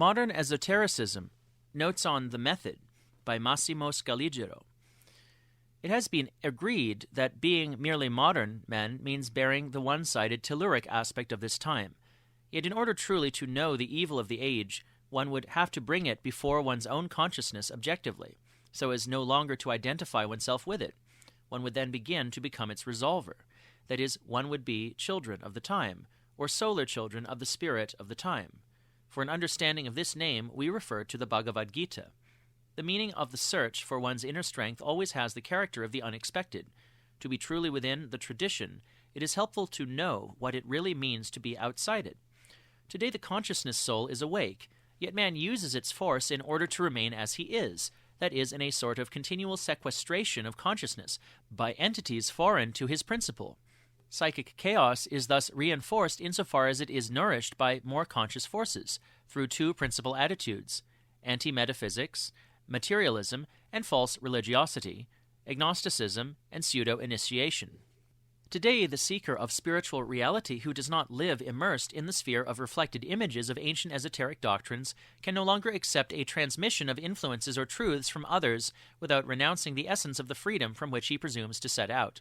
Modern Esotericism, Notes on the Method, by Massimo Scaligero. It has been agreed that being merely modern men means bearing the one-sided telluric aspect of this time. Yet in order truly to know the evil of the age, one would have to bring it before one's own consciousness objectively, so as no longer to identify oneself with it. One would then begin to become its resolver. That is, one would be children of the time, or solar children of the spirit of the time. For an understanding of this name, we refer to the Bhagavad Gita. The meaning of the search for one's inner strength always has the character of the unexpected. To be truly within the tradition, it is helpful to know what it really means to be outside it. Today the consciousness soul is awake, yet man uses its force in order to remain as he is, that is, in a sort of continual sequestration of consciousness by entities foreign to his principle. Psychic chaos is thus reinforced insofar as it is nourished by more conscious forces, through two principal attitudes: anti-metaphysics, materialism, and false religiosity, agnosticism, and pseudo-initiation. Today, the seeker of spiritual reality who does not live immersed in the sphere of reflected images of ancient esoteric doctrines can no longer accept a transmission of influences or truths from others without renouncing the essence of the freedom from which he presumes to set out.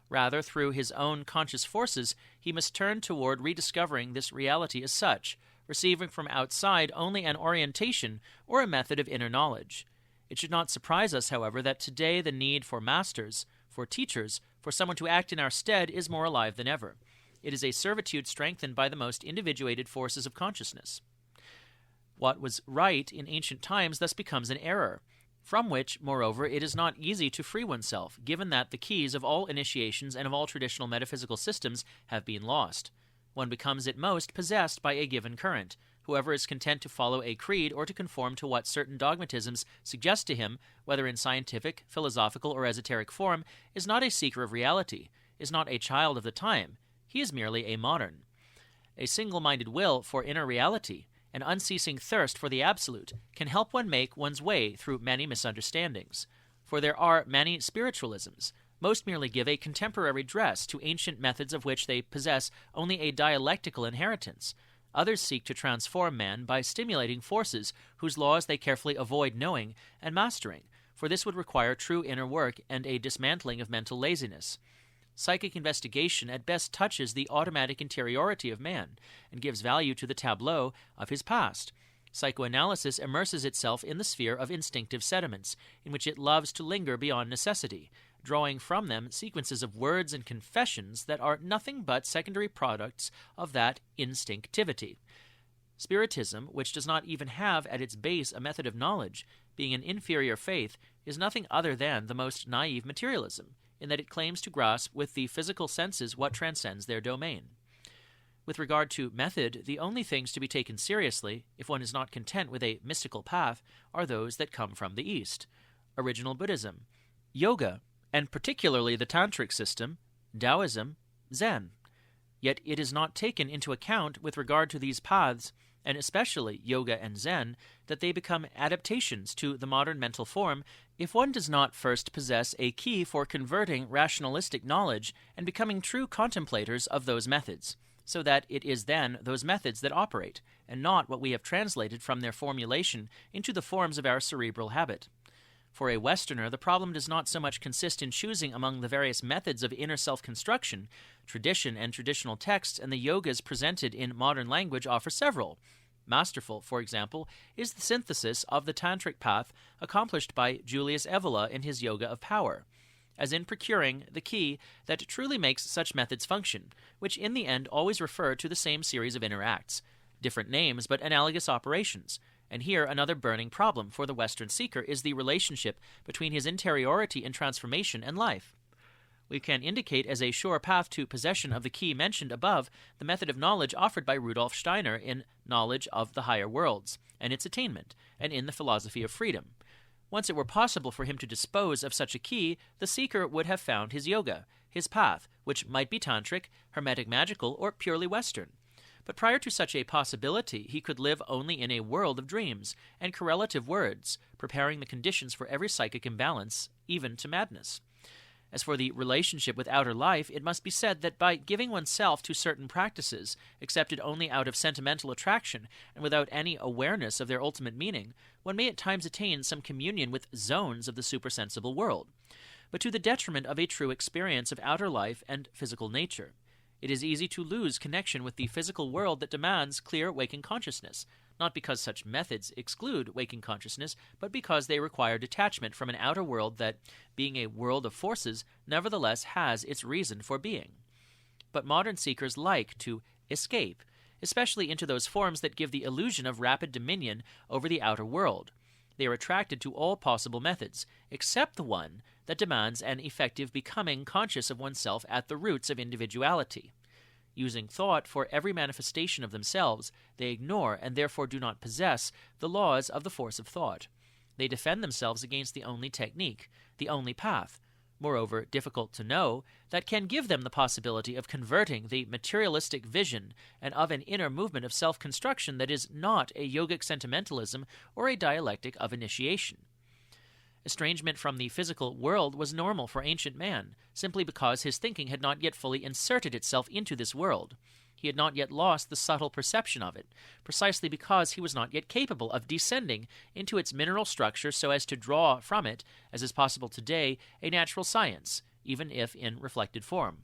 Rather, through his own conscious forces, he must turn toward rediscovering this reality as such, receiving from outside only an orientation or a method of inner knowledge. It should not surprise us, however, that today the need for masters, for teachers, for someone to act in our stead is more alive than ever. It is a servitude strengthened by the most individuated forces of consciousness. What was right in ancient times thus becomes an error, from which, moreover, it is not easy to free oneself, given that the keys of all initiations and of all traditional metaphysical systems have been lost. One becomes at most possessed by a given current. Whoever is content to follow a creed or to conform to what certain dogmatisms suggest to him, whether in scientific, philosophical, or esoteric form, is not a seeker of reality, is not a child of the time. He is merely a modern. A single-minded will for inner reality, an unceasing thirst for the absolute, can help one make one's way through many misunderstandings. For there are many spiritualisms. Most merely give a contemporary dress to ancient methods of which they possess only a dialectical inheritance. Others seek to transform man by stimulating forces whose laws they carefully avoid knowing and mastering, for this would require true inner work and a dismantling of mental laziness. Psychic investigation at best touches the automatic interiority of man and gives value to the tableau of his past. Psychoanalysis immerses itself in the sphere of instinctive sediments, in which it loves to linger beyond necessity, drawing from them sequences of words and confessions that are nothing but secondary products of that instinctivity. Spiritism, which does not even have at its base a method of knowledge, being an inferior faith, is nothing other than the most naive materialism, in that it claims to grasp with the physical senses what transcends their domain. With regard to method, the only things to be taken seriously, if one is not content with a mystical path, are those that come from the East: original Buddhism, yoga, and particularly the tantric system, Taoism, Zen. Yet it is not taken into account with regard to these paths, and especially yoga and Zen, that they become adaptations to the modern mental form if one does not first possess a key for converting rationalistic knowledge and becoming true contemplators of those methods, so that it is then those methods that operate, and not what we have translated from their formulation into the forms of our cerebral habit. For a Westerner, the problem does not so much consist in choosing among the various methods of inner self-construction. Tradition and traditional texts and the yogas presented in modern language offer several. Masterful, for example, is the synthesis of the tantric path accomplished by Julius Evola in his Yoga of Power, as in procuring the key that truly makes such methods function, which in the end always refer to the same series of inner acts, different names but analogous operations. And here another burning problem for the Western seeker is the relationship between his interiority in transformation and life. We can indicate as a sure path to possession of the key mentioned above the method of knowledge offered by Rudolf Steiner in Knowledge of the Higher Worlds, and its attainment, and in the Philosophy of Freedom. Once it were possible for him to dispose of such a key, the seeker would have found his yoga, his path, which might be tantric, hermetic magical, or purely Western. But prior to such a possibility, he could live only in a world of dreams and correlative words, preparing the conditions for every psychic imbalance, even to madness. As for the relationship with outer life, it must be said that by giving oneself to certain practices, accepted only out of sentimental attraction and without any awareness of their ultimate meaning, one may at times attain some communion with zones of the supersensible world, but to the detriment of a true experience of outer life and physical nature. It is easy to lose connection with the physical world that demands clear waking consciousness, not because such methods exclude waking consciousness, but because they require detachment from an outer world that, being a world of forces, nevertheless has its reason for being. But modern seekers like to escape, especially into those forms that give the illusion of rapid dominion over the outer world. They are attracted to all possible methods, except the one that demands an effective becoming conscious of oneself at the roots of individuality. Using thought for every manifestation of themselves, they ignore and therefore do not possess the laws of the force of thought. They defend themselves against the only technique, the only path, moreover difficult to know, that can give them the possibility of converting the materialistic vision and of an inner movement of self-construction that is not a yogic sentimentalism or a dialectic of initiation. Estrangement from the physical world was normal for ancient man, simply because his thinking had not yet fully inserted itself into this world. He had not yet lost the subtle perception of it, precisely because he was not yet capable of descending into its mineral structure so as to draw from it, as is possible today, a natural science, even if in reflected form.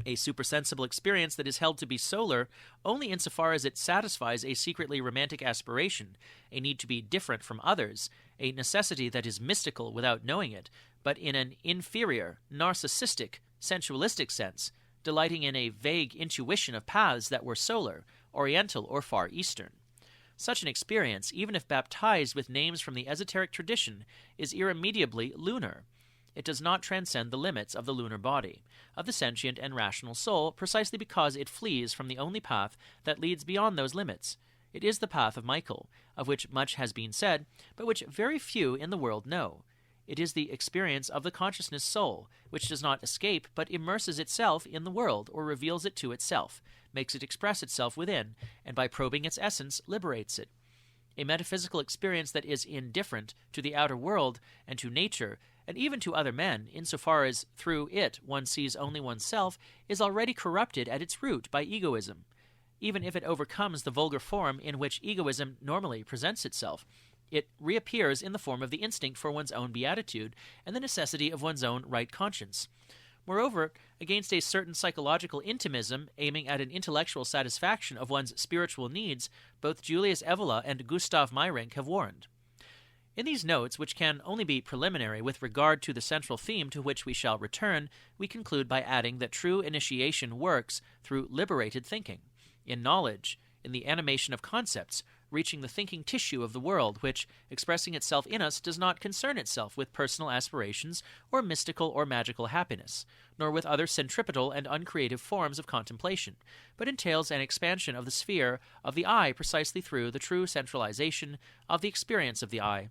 A supersensible experience that is held to be solar only insofar as it satisfies a secretly romantic aspiration, a need to be different from others, a necessity that is mystical without knowing it, but in an inferior, narcissistic, sensualistic sense, delighting in a vague intuition of paths that were solar, oriental, or far eastern. Such an experience, even if baptized with names from the esoteric tradition, is irremediably lunar. It does not transcend the limits of the lunar body, of the sentient and rational soul, precisely because it flees from the only path that leads beyond those limits. It is the path of Michael, of which much has been said, but which very few in the world know. It is the experience of the consciousness soul, which does not escape, but immerses itself in the world, or reveals it to itself, makes it express itself within, and by probing its essence, liberates it. A metaphysical experience that is indifferent to the outer world and to nature, and even to other men, insofar as through it one sees only oneself, is already corrupted at its root by egoism. Even if it overcomes the vulgar form in which egoism normally presents itself, it reappears in the form of the instinct for one's own beatitude and the necessity of one's own right conscience. Moreover, against a certain psychological intimism aiming at an intellectual satisfaction of one's spiritual needs, both Julius Evola and Gustav Meyrink have warned. In these notes, which can only be preliminary with regard to the central theme to which we shall return, we conclude by adding that true initiation works through liberated thinking, in knowledge, in the animation of concepts, reaching the thinking tissue of the world, which, expressing itself in us, does not concern itself with personal aspirations or mystical or magical happiness, nor with other centripetal and uncreative forms of contemplation, but entails an expansion of the sphere of the eye precisely through the true centralization of the experience of the eye.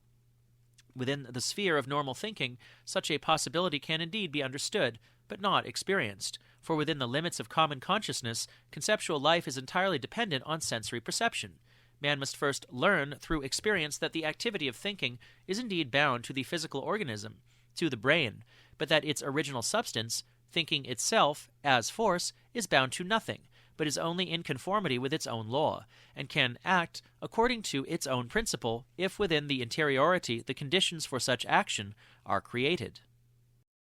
Within the sphere of normal thinking, such a possibility can indeed be understood, but not experienced, for within the limits of common consciousness, conceptual life is entirely dependent on sensory perception. Man must first learn through experience that the activity of thinking is indeed bound to the physical organism, to the brain, but that its original substance, thinking itself, as force, is bound to nothing, but is only in conformity with its own law, and can act according to its own principle if within the interiority the conditions for such action are created.